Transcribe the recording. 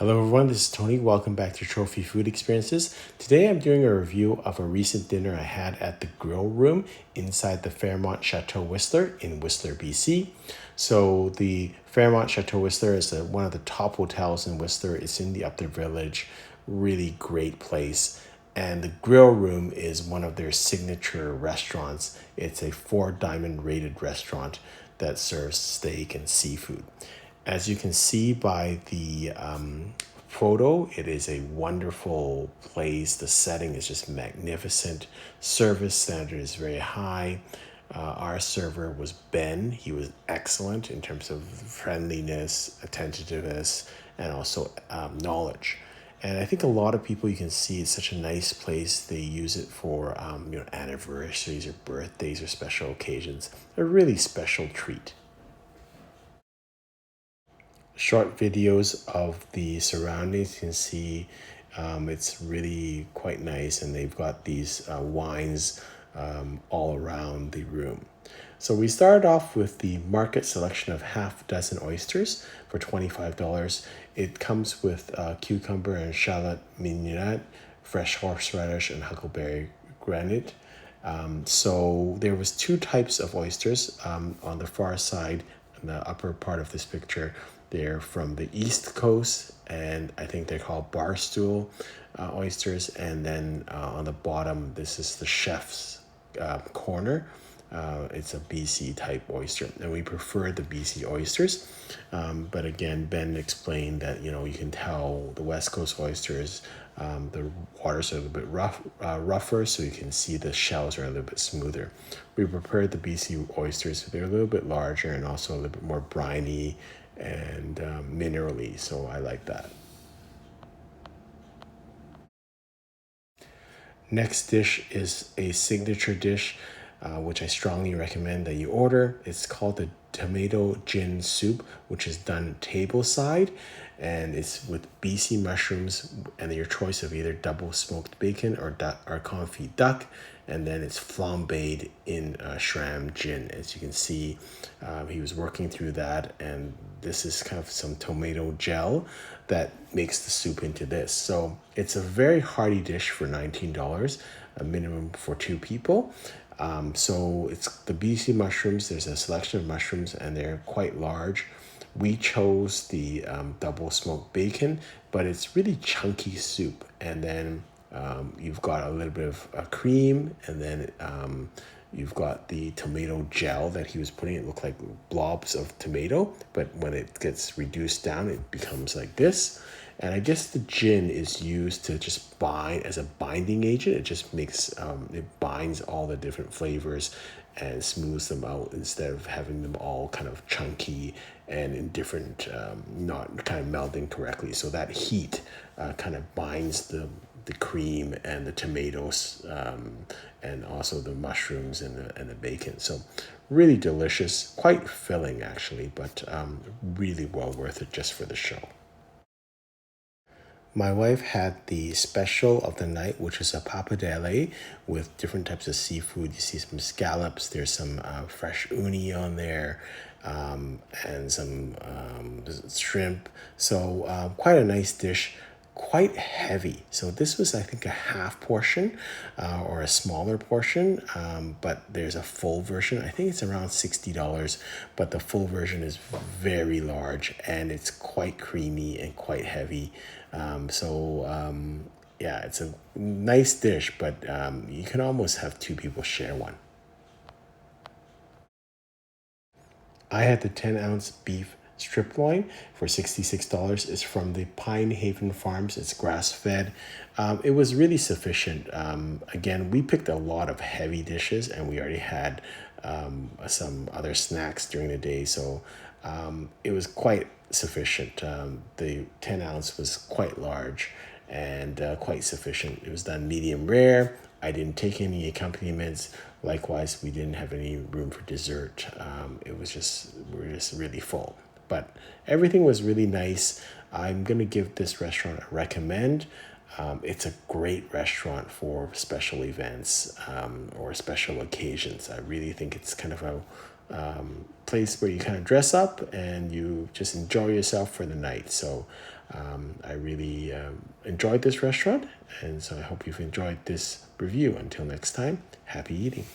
Hello everyone, this is Tony. Welcome back to Trophy Food Experiences. Today I'm doing a review of a recent dinner I had at the Grill Room inside the Fairmont Chateau Whistler in Whistler, BC. So the Fairmont Chateau Whistler is one of the top hotels in Whistler. It's in the Upper Village, really great place. And the Grill Room is one of their signature restaurants. It's a Four Diamond-rated restaurant that serves steak and seafood. As you can see by the photo, it is a wonderful place. The setting is just magnificent. Service standard is very high. Our server was Ben. He was excellent in terms of friendliness, attentiveness, and also knowledge. And I think a lot of people, you can see it's such a nice place. They use it for anniversaries or birthdays or special occasions. A really special treat. Short videos of the surroundings. You can see it's really quite nice, and they've got these wines all around the room. So we started off with the market selection of half dozen oysters for $25. It comes with cucumber and shallot mignonette, fresh horseradish, and huckleberry granite. So there was two types of oysters on the far side, in the upper part of this picture. They're from the East Coast, and I think they're called barstool oysters. And then on the bottom, this is the chef's corner. It's a BC type oyster, and we prefer the BC oysters. But again, Ben explained that you can tell the West Coast oysters, the waters are a little bit rougher, so you can see the shells are a little bit smoother. We prepared the BC oysters; they're a little bit larger and also a little bit more briny and minerally, so I like that. Next dish is a signature dish, which I strongly recommend that you order. It's called the tomato gin soup, which is done tableside, and it's with BC mushrooms and your choice of either double smoked bacon or confit duck, and then it's flambéed in Shram gin. As you can see, he was working through that, and this is kind of some tomato gel that makes the soup into this. So it's a very hearty dish for $19, a minimum for two people. So it's the BC mushrooms. There's a selection of mushrooms, and they're quite large. We chose the double smoked bacon, but it's really chunky soup. And then you've got a little bit of cream, and then you've got the tomato gel that he was putting. It looked like blobs of tomato, but when it gets reduced down, it becomes like this. And I guess the gin is used to just bind as a binding agent. It just makes, it binds all the different flavors and smooths them out instead of having them all kind of chunky and in different, not kind of melding correctly. So that heat kind of binds the cream and the tomatoes and also the mushrooms and the bacon. So really delicious, quite filling actually, but really well worth it just for the show. My wife had the special of the night, which is a pappardelle with different types of seafood. You see some scallops, there's some fresh uni on there, and some shrimp. So quite a nice dish, quite heavy. So this was, I think, a half portion or a smaller portion, but there's a full version. I think it's around $60, but the full version is very large, and it's quite creamy and quite heavy. Yeah, it's a nice dish, but you can almost have two people share one. I had the 10-ounce beef strip loin for $66. It's from the Pine Haven Farms. It's grass-fed. It was really sufficient. Again, we picked a lot of heavy dishes, and we already had some other snacks during the day, so it was quite sufficient. The 10-ounce was quite large and quite sufficient. It was done medium rare. I didn't take any accompaniments. Likewise, we didn't have any room for dessert. We were just really full. But everything was really nice. I'm gonna give this restaurant a recommend. It's a great restaurant for special events or special occasions. I really think it's kind of a place where you kind of dress up and you just enjoy yourself for the night. So I really enjoyed this restaurant, and so I hope you've enjoyed this review. Until next time, happy eating.